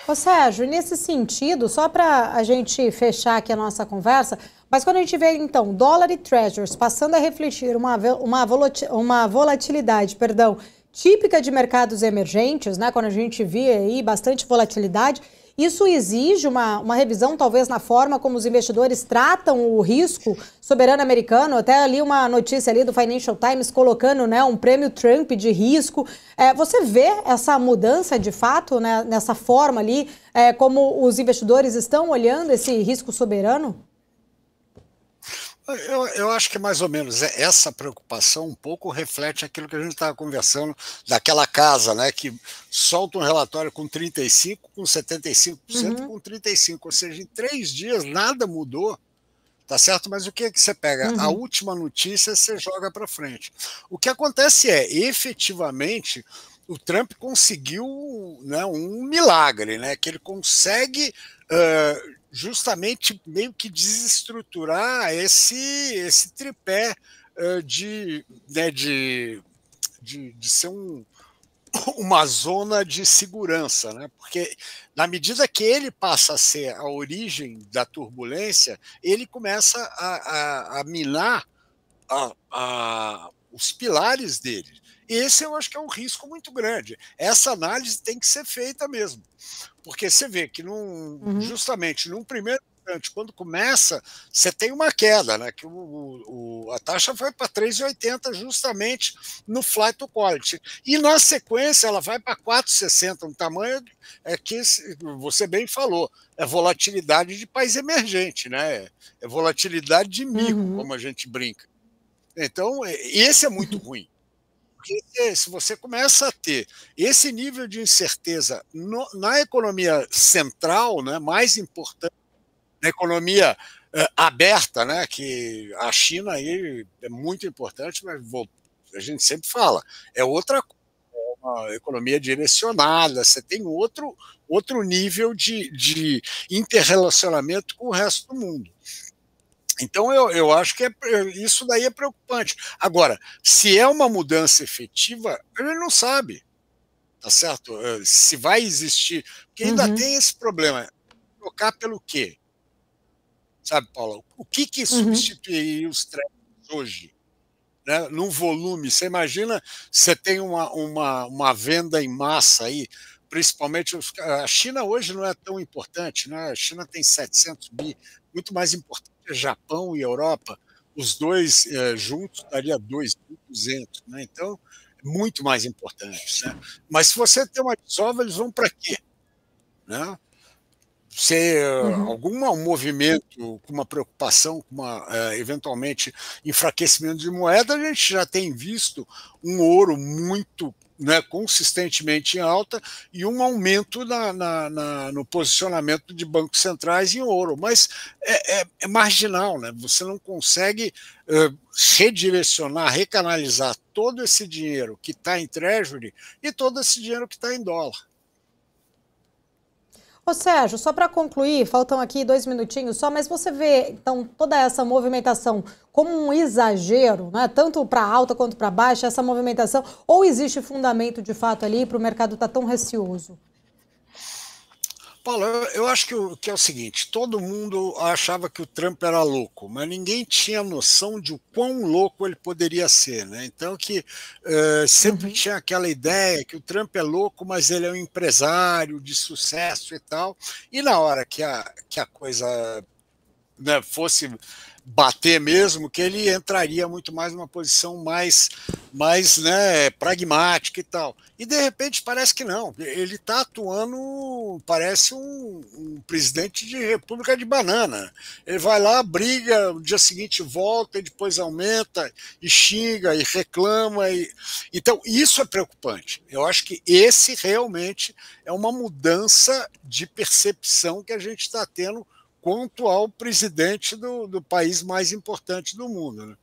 Ô Sérgio, nesse sentido, só para a gente fechar aqui a nossa conversa, mas quando a gente vê, então, dólar e treasuries passando a refletir uma volatilidade, perdão, típica de mercados emergentes, né, quando a gente vê aí bastante volatilidade, isso exige uma revisão, talvez, na forma como os investidores tratam o risco soberano americano. Até ali uma notícia ali do Financial Times colocando, né, um prêmio Trump de risco. Você vê essa mudança, de fato, né, nessa forma ali, como os investidores estão olhando esse risco soberano? Eu acho que mais ou menos essa preocupação um pouco reflete aquilo que a gente estava conversando daquela casa, né, que solta um relatório com 35, com 75%, Uhum, com 35%, ou seja, em 3 dias nada mudou, tá certo? Mas o que é que você pega? A uhum, última notícia você joga para frente. O que acontece é, efetivamente, o Trump conseguiu, né, um milagre, né, que ele consegue justamente meio que desestruturar esse tripé né, de ser uma zona de segurança, né? Porque na medida que ele passa a ser a origem da turbulência, ele começa a minar os pilares dele. Esse eu acho que é um risco muito grande. Essa análise tem que ser feita mesmo. Porque você vê que uhum. justamente num primeiro instante, quando começa, você tem uma queda, né? Que a taxa foi para 3,80 justamente no flight to quality. E na sequência ela vai para 4,60, um tamanho que você bem falou, é volatilidade de país emergente, né? É volatilidade de mico, Uhum. como a gente brinca. Então, esse é muito ruim. Porque se você começa a ter esse nível de incerteza na economia central, né, mais importante, na economia aberta, né, que a China aí é muito importante, mas a gente sempre fala, é outra coisa, uma economia direcionada, você tem outro nível de interrelacionamento com o resto do mundo. Então, eu acho que isso daí é preocupante. Agora, se é uma mudança efetiva, ele não sabe, tá certo? Se vai existir, porque ainda Uhum, tem esse problema. Trocar pelo quê? Sabe, Paula? O que uhum. substituiria os créditos hoje? Né? Num volume, você imagina, você tem uma venda em massa aí, principalmente a China hoje não é tão importante, né? A China tem 700 bi, muito mais importante é Japão e Europa, os dois juntos daria 2.200, né? Então, é muito mais importante, né? Mas se você tem uma desova, eles vão para quê? Né? Se Uhum. algum movimento com uma preocupação, com eventualmente enfraquecimento de moeda, a gente já tem visto um ouro muito, né, consistentemente em alta e um aumento no posicionamento de bancos centrais em ouro, mas é marginal, né? Você não consegue redirecionar, recanalizar todo esse dinheiro que está em treasury e todo esse dinheiro que está em dólar. Ô Sérgio, só para concluir, faltam aqui 2 minutinhos só, mas você vê, então, toda essa movimentação como um exagero, né? Tanto para alta quanto para baixa, essa movimentação, ou existe fundamento de fato ali para o mercado estar tão receoso? Paulo, eu acho que é o seguinte: todo mundo achava que o Trump era louco, mas ninguém tinha noção de o quão louco ele poderia ser, né? Então que sempre Uhum. tinha aquela ideia que o Trump é louco, mas ele é um empresário de sucesso e tal. E na hora que a coisa, né, fosse bater mesmo, que ele entraria muito mais numa posição mais né, pragmática e tal. E de repente parece que não. Ele está atuando, parece um presidente de República de Banana. Ele vai lá, briga, no dia seguinte volta e depois aumenta e xinga e reclama. Então, isso é preocupante. Eu acho que esse realmente é uma mudança de percepção que a gente está tendo quanto ao presidente do país mais importante do mundo. Né?